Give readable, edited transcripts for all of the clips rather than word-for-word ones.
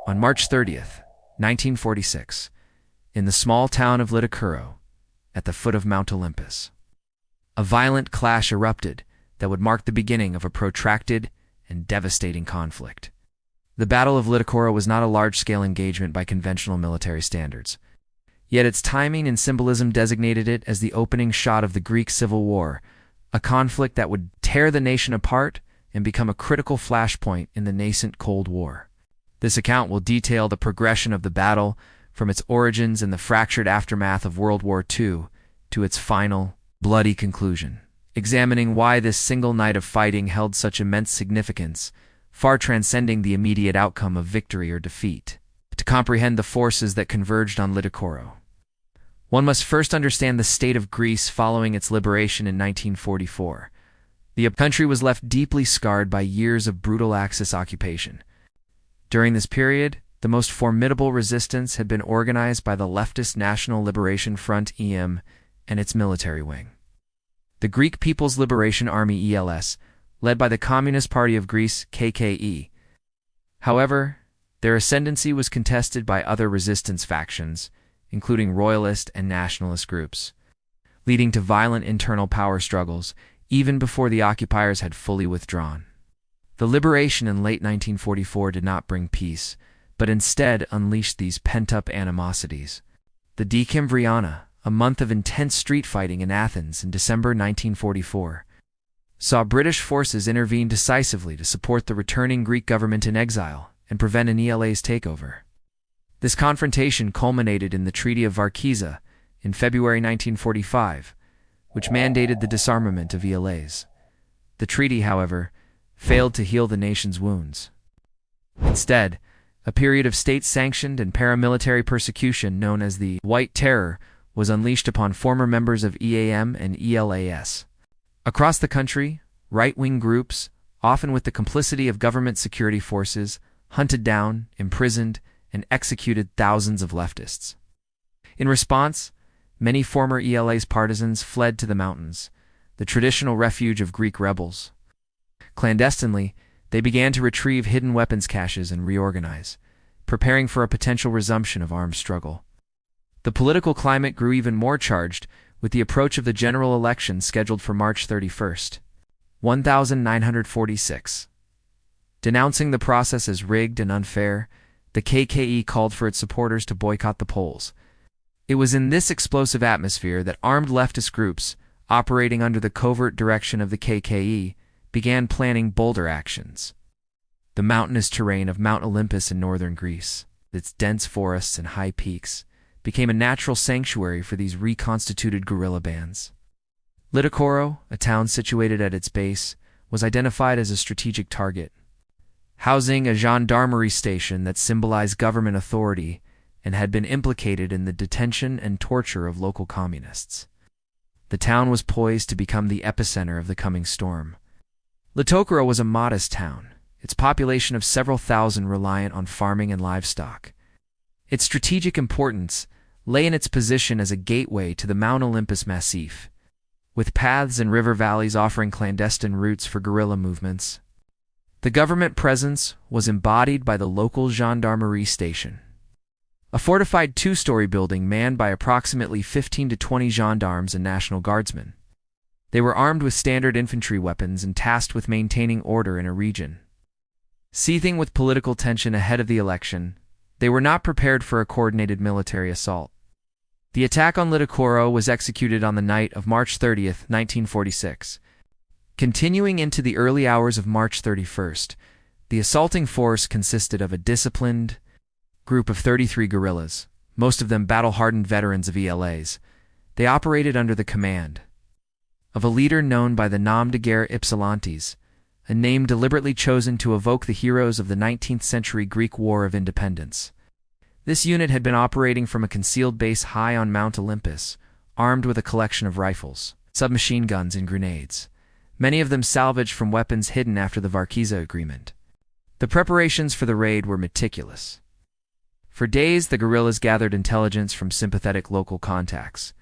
On March 30th, 1946, in the small town of Litochoro, at the foot of Mount Olympus, a violent clash erupted that would mark the beginning of a protracted and devastating conflict. The Battle of Litochoro was not a large-scale engagement by conventional military standards, yet its timing and symbolism designated it as the opening shot of the Greek Civil War, a conflict that would tear the nation apart and become a critical flashpoint in the nascent Cold War. This account will detail the progression of the battle from its origins in the fractured aftermath of World War II to its final, bloody conclusion, examining why this single night of fighting held such immense significance, far transcending the immediate outcome of victory or defeat. To comprehend the forces that converged on Litochoro, one must first understand the state of Greece following its liberation in 1944. The country was left deeply scarred by years of brutal Axis occupation. During this period, the most formidable resistance had been organized by the leftist National Liberation Front (EM) and its military wing, the Greek People's Liberation Army (ELS), led by the Communist Party of Greece (KKE). However, their ascendancy was contested by other resistance factions, including royalist and nationalist groups, leading to violent internal power struggles even before the occupiers had fully withdrawn. The liberation in late 1944 did not bring peace, but instead unleashed these pent-up animosities. The Decembriana, a month of intense street fighting in Athens in December 1944, saw British forces intervene decisively to support the returning Greek government in exile and prevent an ELA's takeover. This confrontation culminated in the Treaty of Varkiza in February 1945, which mandated the disarmament of ELAs. The treaty, however, failed to heal the nation's wounds. Instead, a period of state-sanctioned and paramilitary persecution known as the White Terror was unleashed upon former members of EAM and ELAS. Across the country, right-wing groups, often with the complicity of government security forces, hunted down, imprisoned, and executed thousands of leftists. In response, many former ELA's partisans fled to the mountains, the traditional refuge of Greek rebels. Clandestinely, they began to retrieve hidden weapons caches and reorganize, preparing for a potential resumption of armed struggle. The political climate grew even more charged with the approach of the general election scheduled for March 31st, 1946. Denouncing the process as rigged and unfair, the KKE called for its supporters to boycott the polls. It was in this explosive atmosphere that armed leftist groups, operating under the covert direction of the KKE, began planning bolder actions. The mountainous terrain of Mount Olympus in northern Greece, with its dense forests and high peaks, became a natural sanctuary for these reconstituted guerrilla bands. Litochoro, a town situated at its base, was identified as a strategic target, housing a gendarmerie station that symbolized government authority and had been implicated in the detention and torture of local communists. The town was poised to become the epicenter of the coming storm. Litochoro was a modest town, its population of several thousand reliant on farming and livestock. Its strategic importance lay in its position as a gateway to the Mount Olympus Massif, with paths and river valleys offering clandestine routes for guerrilla movements. The government presence was embodied by the local gendarmerie station, a fortified two-story building manned by approximately 15 to 20 gendarmes and National Guardsmen. They were armed with standard infantry weapons and tasked with maintaining order in a region seething with political tension ahead of the election. They were not prepared for a coordinated military assault. The attack on Litochoro was executed on the night of March 30th, 1946. Continuing into the early hours of March 31st, the assaulting force consisted of a disciplined group of 33 guerrillas, most of them battle-hardened veterans of ELAs. They operated under the command of a leader known by the nom de guerre Ypsilantes, a name deliberately chosen to evoke the heroes of the 19th century Greek War of Independence. This unit had been operating from a concealed base high on Mount Olympus, armed with a collection of rifles, submachine guns, and grenades, many of them salvaged from weapons hidden after the Varkiza Agreement. The preparations for the raid were meticulous. For days, the guerrillas gathered intelligence from sympathetic local contacts,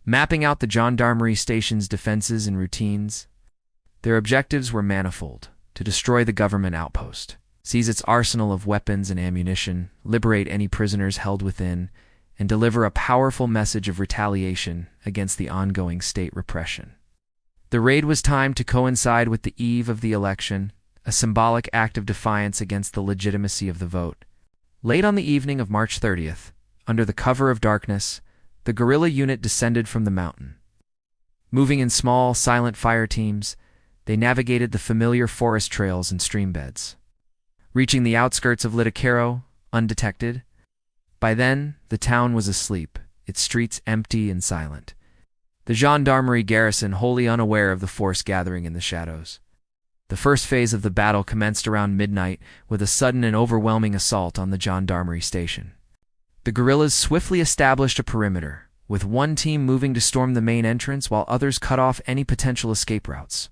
mapping out the gendarmerie station's defenses and routines. Their objectives were manifold: to destroy the government outpost, seize its arsenal of weapons and ammunition, liberate any prisoners held within, and deliver a powerful message of retaliation against the ongoing state repression. The raid was timed to coincide with the eve of the election, a symbolic act of defiance against the legitimacy of the vote. Late on the evening of March 30th, under the cover of darkness, the guerrilla unit descended from the mountain. Moving in small, silent fire teams, they navigated the familiar forest trails and stream beds. Reaching the outskirts of Litochoro, undetected, by then, the town was asleep, its streets empty and silent. The gendarmerie garrison wholly unaware of the force gathering in the shadows. The first phase of the battle commenced around midnight with a sudden and overwhelming assault on the gendarmerie station. The guerrillas swiftly established a perimeter, with one team moving to storm the main entrance while others cut off any potential escape routes.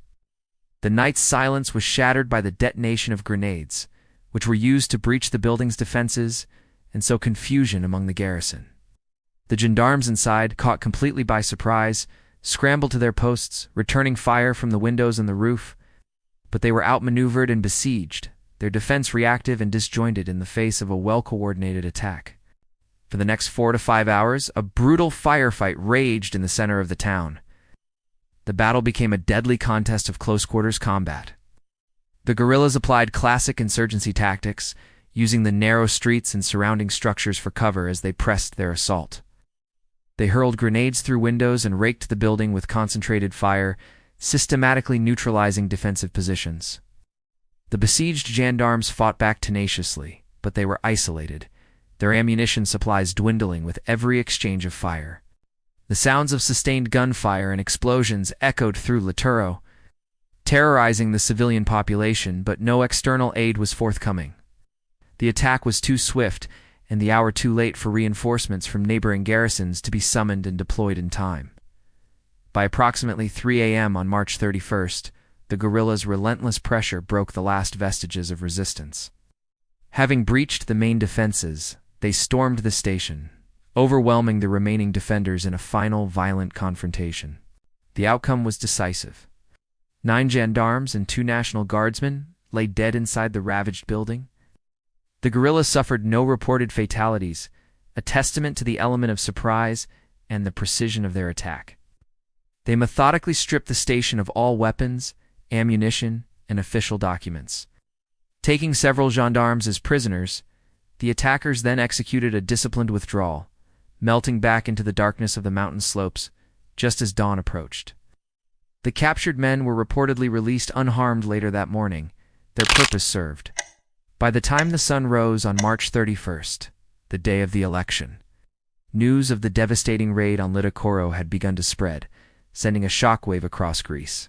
The night's silence was shattered by the detonation of grenades, which were used to breach the building's defenses and sow confusion among the garrison. The gendarmes inside, caught completely by surprise, scrambled to their posts, returning fire from the windows and the roof, but they were outmaneuvered and besieged, their defense reactive and disjointed in the face of a well-coordinated attack. For the next 4 to 5 hours, a brutal firefight raged in the center of the town. The battle became a deadly contest of close-quarters combat. The guerrillas applied classic insurgency tactics, using the narrow streets and surrounding structures for cover as they pressed their assault. They hurled grenades through windows and raked the building with concentrated fire, systematically neutralizing defensive positions. The besieged gendarmes fought back tenaciously, but they were isolated, their ammunition supplies dwindling with every exchange of fire. The sounds of sustained gunfire and explosions echoed through Litochoro, terrorizing the civilian population, but no external aid was forthcoming. The attack was too swift, and the hour too late for reinforcements from neighboring garrisons to be summoned and deployed in time. By approximately 3 a.m. on March 31st, the guerrillas' relentless pressure broke the last vestiges of resistance. Having breached the main defenses, they stormed the station, overwhelming the remaining defenders in a final violent confrontation. The outcome was decisive. 9 gendarmes and 2 National Guardsmen lay dead inside the ravaged building. The guerrillas suffered no reported fatalities, a testament to the element of surprise and the precision of their attack. They methodically stripped the station of all weapons, ammunition, and official documents. Taking several gendarmes as prisoners, the attackers then executed a disciplined withdrawal, melting back into the darkness of the mountain slopes just as dawn approached. The captured men were reportedly released unharmed later that morning, their purpose served. By the time the sun rose on March 31st, the day of the election, news of the devastating raid on Litochoro had begun to spread, sending a shockwave across Greece.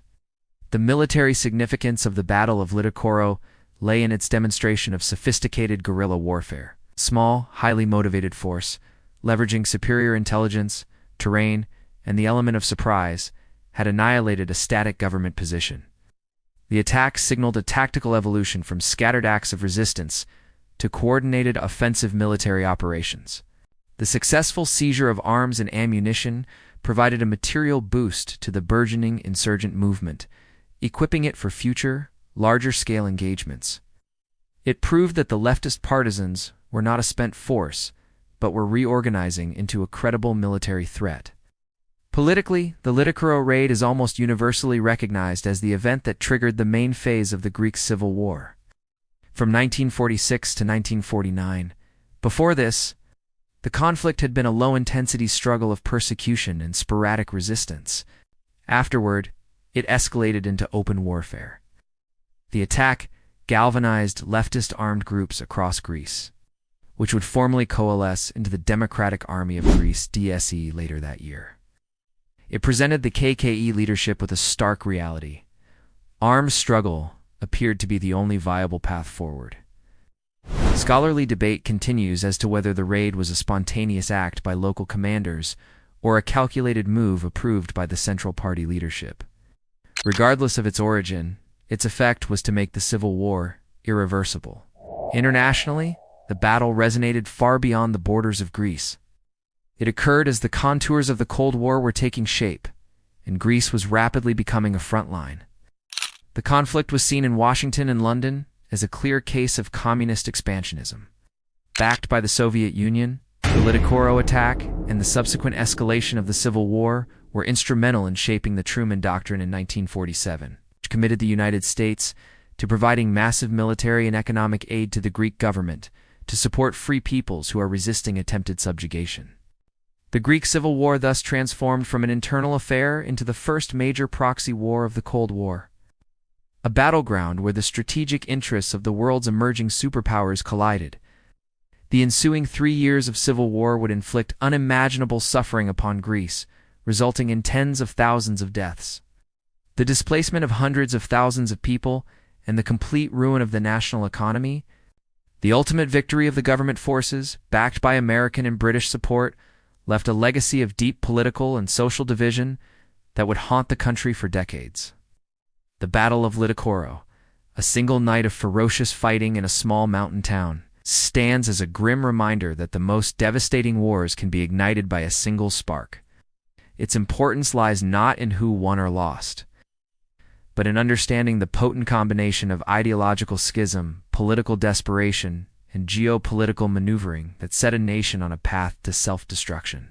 The military significance of the Battle of Litochoro lay in its demonstration of sophisticated guerrilla warfare. Small, highly motivated force, leveraging superior intelligence, terrain, and the element of surprise, had annihilated a static government position. The attack signaled a tactical evolution from scattered acts of resistance to coordinated offensive military operations. The successful seizure of arms and ammunition provided a material boost to the burgeoning insurgent movement, equipping it for future, larger-scale engagements. It proved that the leftist partisans were not a spent force, but were reorganizing into a credible military threat. Politically, the Litochoro raid is almost universally recognized as the event that triggered the main phase of the Greek Civil War. From 1946 to 1949, before this, the conflict had been a low-intensity struggle of persecution and sporadic resistance. Afterward, it escalated into open warfare. The attack galvanized leftist armed groups across Greece, which would formally coalesce into the Democratic Army of Greece (DSE) later that year. It presented the KKE leadership with a stark reality. Armed struggle appeared to be the only viable path forward. Scholarly debate continues as to whether the raid was a spontaneous act by local commanders or a calculated move approved by the Central Party leadership. Regardless of its origin, its effect was to make the Civil War irreversible. Internationally, the battle resonated far beyond the borders of Greece. It occurred as the contours of the Cold War were taking shape, and Greece was rapidly becoming a front line. The conflict was seen in Washington and London as a clear case of communist expansionism. Backed by the Soviet Union, the Litochoro attack and the subsequent escalation of the Civil War were instrumental in shaping the Truman Doctrine in 1947, which committed the United States to providing massive military and economic aid to the Greek government to support free peoples who are resisting attempted subjugation. The Greek Civil War thus transformed from an internal affair into the first major proxy war of the Cold War, a battleground where the strategic interests of the world's emerging superpowers collided. The ensuing 3 years of civil war would inflict unimaginable suffering upon Greece, resulting in tens of thousands of deaths, the displacement of hundreds of thousands of people, and the complete ruin of the national economy. The ultimate victory of the government forces, backed by American and British support, left a legacy of deep political and social division that would haunt the country for decades. The Battle of Litochoro, a single night of ferocious fighting in a small mountain town, stands as a grim reminder that the most devastating wars can be ignited by a single spark. Its importance lies not in who won or lost, but in understanding the potent combination of ideological schism, political desperation, and geopolitical maneuvering that set a nation on a path to self-destruction.